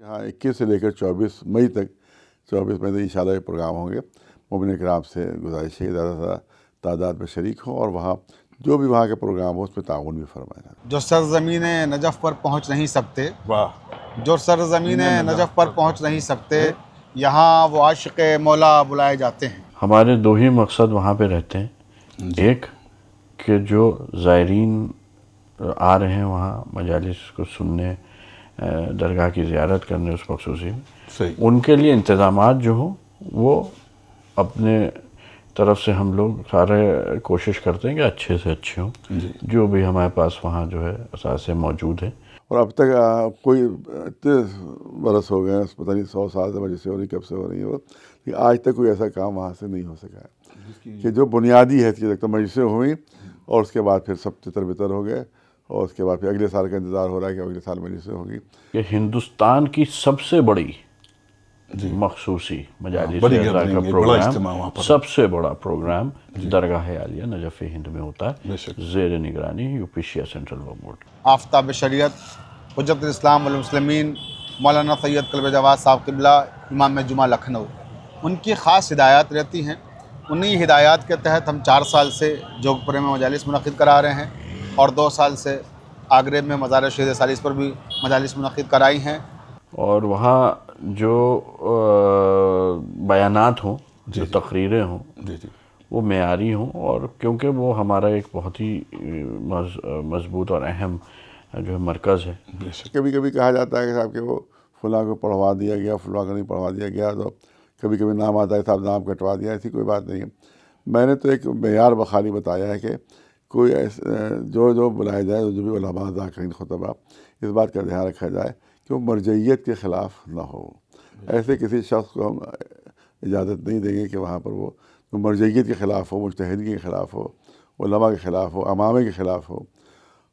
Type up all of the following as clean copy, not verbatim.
यहाँ 21 से लेकर 24 मई तक 24 मई तक इंशाल्लाह ये प्रोग्राम होंगे। मोमिन किराम से गुजारिश है कि ज़्यादा तादाद में शरीक हों और वहाँ जो भी वहाँ के प्रोग्राम हो उसमें ताउन भी फरमाएं। जो सरज़मीन नजफ़ पर पहुँच नहीं सकते, वाह, जो सरज़मीन नजफ़ पर पहुँच नहीं सकते, यहाँ वो आशिक़ मौला बुलाए जाते हैं। हमारे दो ही मकसद वहाँ पे रहते हैं। एक कि जो ज़ायरीन आ रहे हैं वहाँ मजालिस को सुनने, दरगाह की ज़ियारत करने उस मखसूसी में, उनके लिए इंतज़ामात जो हो वो अपने तरफ से हम लोग सारे कोशिश करते हैं कि अच्छे से अच्छे हों, जो भी हमारे पास वहाँ जो है असासे मौजूद है। और अब तक कोई इतने बरस हो गए, पता नहीं 100 साल से मजलिसें हो रही, कब से हो रही हो, कि आज तक कोई ऐसा काम वहाँ से नहीं हो सका है कि जो बुनियादी हैसियत तक मजलिसें हुई और उसके बाद फिर सब तितर बितर हो गए और उसके बाद फिर अगले साल का इंतज़ार हो रहा है कि अगले साल मजलिसें होगी। कि हिंदुस्तान की सबसे बड़ी मखसूसी मजालिस अज़ा का प्रोग्राम, सबसे बड़ा प्रोग्राम दरगाह आलिया नजफ़ हिंद में होता है, ज़ेर निगरानी यूपीशिया सेंट्रल वक्फ बोर्ड। आफ्ताब शरीयत हुज्जतुल इस्लाम वल मुस्लिमीन मौलाना सैयद कल्ब जवाद साहब क़िबला इमाम जुमा लखनऊ, उनकी ख़ास हिदायत रहती हैं। उन्हीं हिदायत के तहत हम 4 साल से जोगपुरे में मजालिस मुनक़िद करा रहे हैं और 2 साल से आगरे में मज़ार शहीद सालिस पर भी मजालिस मुनक़िद कराई हैं। और वहाँ जो बयानात हों, जो तकरीरें हों, वो मेयारी हों, और क्योंकि वो हमारा एक बहुत ही मज़बूत और अहम जो है मरकज़ है। कभी कभी कहा जाता है कि साहब कि वो फलां को पढ़वा दिया गया, फलां को नहीं पढ़वा दिया गया, तो कभी कभी नाम आता है साहब नाम कटवा दिया, ऐसी कोई बात नहीं है। मैंने तो एक मेयार बखाली बताया है कि कोई जो बुलाया जाए, जो भी उलमा ज़ाकिरीन खुतबा, इस बात का ध्यान रखा जाए कि वो मरजइयत के ख़िलाफ़ ना हो। ऐसे किसी शख्स को हम इजाज़त नहीं देंगे कि वहाँ पर वो मरजइयत के ख़िलाफ़ हो, मुज्तहिदीन के ख़िलाफ़ हो, उलमा के ख़िलाफ़ हो, अमामे के ख़िलाफ़ हो,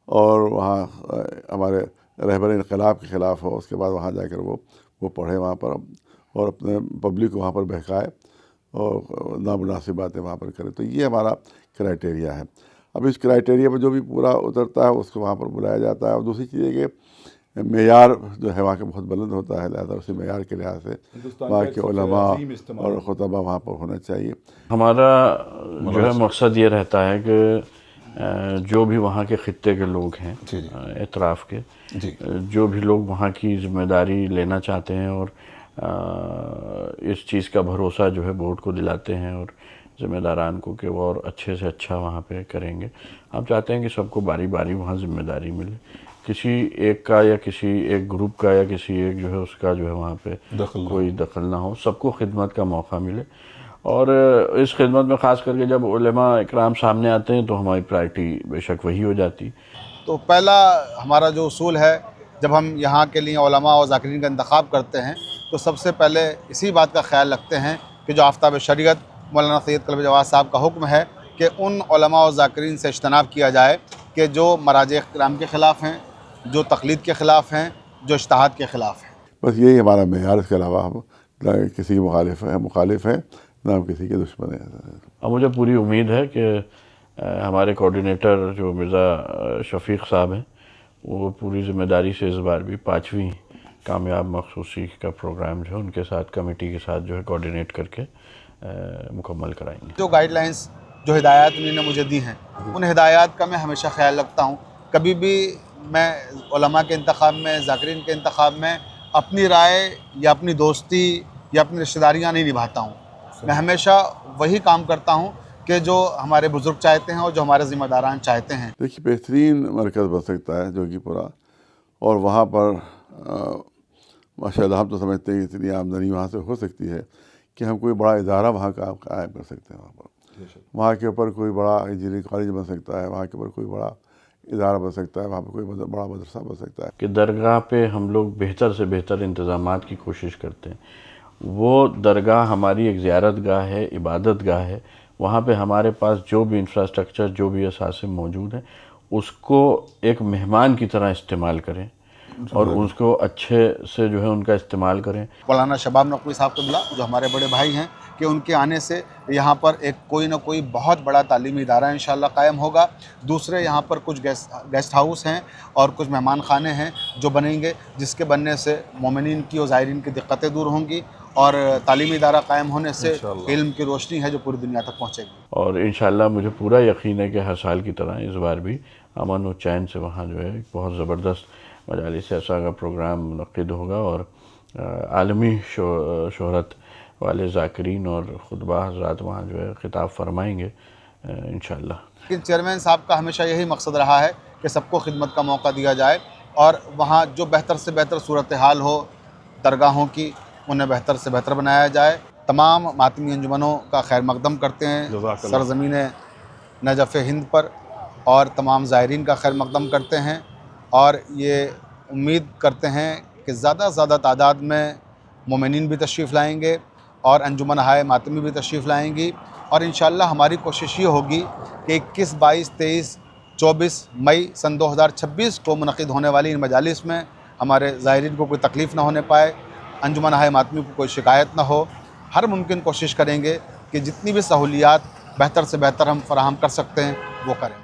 और वहाँ हमारे रहबर इनक़लाब के ख़िलाफ़ हो। उसके बाद वहाँ जाकर वो पढ़े वहाँ पर और अपने पब्लिक को वहाँ पर बहकाए और नामुनासिब बातें वहाँ पर करें। तो ये हमारा क्राइटेरिया है। अब इस क्राइटेरिया पर जो भी पूरा उतरता है उसको वहाँ पर बुलाया जाता है। और दूसरी चीज़ है कि मेयार जो है वहाँ के बहुत बुलंद होता है, लिहाजा उसी मेयार के लिहाज से वहाँ के उलमा और खुतबा वहाँ पर होना चाहिए। हमारा जो है मकसद ये रहता है कि जो भी वहाँ के ख़ित्ते के लोग हैं, एतराफ़ के, जो भी लोग वहाँ की ज़िम्मेदारी लेना चाहते हैं और इस चीज़ का भरोसा जो है बोर्ड को दिलाते हैं और ज़िम्मेदारान को कि वो और अच्छे से अच्छा वहाँ पे करेंगे। हम चाहते हैं कि सबको बारी बारी वहाँ ज़िम्मेदारी मिले, किसी एक का या किसी एक ग्रुप का या किसी एक जो है उसका जो है वहाँ पे कोई दखल ना हो, सबको खिदमत का मौका मिले। और इस खिदमत में ख़ास करके जब उलमा इकराम सामने आते हैं तो हमारी प्रायोरिटी बेशक वही हो जाती। तो पहला हमारा जो उसूल है, जब हम यहाँ के लिए उलमा और ज़ाकिरीन का इंतखाब करते हैं तो सबसे पहले इसी बात का ख्याल रखते हैं कि जो आफ्ताब शरीयत मौलाना सैयद कल्ब जवाद साहब का हुक्म है कि उन उलमा और ज़ाकिरीन से इज्तनाब किया जाए कि जो मराजे इक़राम के ख़िलाफ़ हैं, जो तक़लीद के ख़िलाफ़ हैं, जो इज्तिहाद के ख़िलाफ़ हैं। बस यही हमारा मेयार। इसके अलावा हम किसी के मुखालिफ हैं ना हम किसी के दुश्मन हैं। अब मुझे पूरी उम्मीद है कि हमारे कोऑर्डिनेटर जो मिर्ज़ा शफ़ीक़ साहब हैं, वो पूरी ज़िम्मेदारी से इस बार भी 5वीं कामयाब मखसूसी का प्रोग्राम जो है उनके साथ कमेटी के साथ जो है कोऑर्डिनेट करके मुकम्मल कराएंगे। जो गाइडलाइंस, जो हिदायत उन्होंने मुझे दी हैं, उन हिदायत का मैं हमेशा ख्याल रखता हूँ। कभी भी मैं उलमा के इंतखाब में, ज़ाकिरीन के इंतखाब में अपनी राय या अपनी दोस्ती या अपनी रिश्तेदारियाँ नहीं निभाता हूँ। मैं हमेशा वही काम करता हूँ कि जो हमारे बुज़ुर्ग चाहते हैं और जो हमारे ज़िम्मेदारान चाहते हैं। देखिए, बेहतरीन मरकज़ बन सकता है जोगीपुरा, और वहाँ पर माशाअल्लाह हम तो समझते हैं इतनी आमदनी वहाँ से हो सकती है कि हम कोई बड़ा इदारा वहाँ का कायम कर सकते हैं। वहाँ के ऊपर कोई बड़ा इंजीनियरिंग कॉलेज बन सकता है, वहाँ के ऊपर कोई बड़ा इदारा बन सकता है, वहाँ पर कोई बड़ा मदरसा बन सकता है। कि दरगाह पे हम लोग बेहतर से बेहतर इंतज़ामात की कोशिश करते हैं। वो दरगाह हमारी एक ज़ियारत गाह है, इबादत गाह है। वहाँ पे हमारे पास जो भी इंफ्रास्ट्रक्चर, जो भी असासे मौजूद हैं, उसको एक मेहमान की तरह इस्तेमाल करें اور اس کو اچھے سے جو ہے ان کا استعمال کریں۔ مولانا شباب نقوی صاحب قبلہ جو ہمارے بڑے بھائی ہیں کہ ان کے آنے سے یہاں پر ایک کوئی نہ کوئی بہت بڑا تعلیمی ادارہ انشاءاللہ قائم ہوگا۔ دوسرے یہاں پر کچھ گیسٹ ہاؤس ہیں اور کچھ مہمان خانے ہیں جو بنیں گے، جس کے بننے سے مومنین کی اور زائرین کی دقتیں دور ہوں گی، اور تعلیمی ادارہ قائم ہونے سے علم کی روشنی ہے جو پوری دنیا تک پہنچے گی۔ اور انشاءاللہ مجھے پورا یقین ہے کہ ہر سال کی طرح اس بار بھی امن و چین سے وہاں جو ہے ایک بہت زبردست مجالس ایسا کا پروگرام منعقد ہوگا، اور عالمی شہرت والے ذاکرین اور خطبہ حضرات وہاں جو ہے خطاب فرمائیں گے انشاءاللہ۔ لیکن چیئرمین صاحب کا ہمیشہ یہی مقصد رہا ہے کہ سب کو خدمت کا موقع دیا جائے، اور وہاں جو بہتر سے بہتر صورتحال ہو درگاہوں کی، انہیں بہتر سے بہتر بنایا جائے۔ تمام ماتمی انجمنوں کا خیر مقدم کرتے ہیں سرزمین نجف ہند پر، اور تمام زائرین کا خیر مقدم کرتے ہیں، اور یہ امید کرتے ہیں کہ زیادہ سے زیادہ تعداد میں مومنین بھی تشریف لائیں گے اور انجمن ہائے ماتمی بھی تشریف لائیں گی، اور انشاءاللہ ہماری کوشش یہ ہوگی کہ 21، 22، 23، 24 مئی سن 2026 کو منعقد ہونے والی ان مجالس میں ہمارے زائرین کو کوئی تکلیف نہ ہونے پائے، انجمن ہائے ماتمی کو کوئی شکایت نہ ہو۔ ہر ممکن کوشش کریں گے کہ جتنی بھی سہولیات بہتر سے بہتر ہم فراہم کر سکتے ہیں وہ کریں۔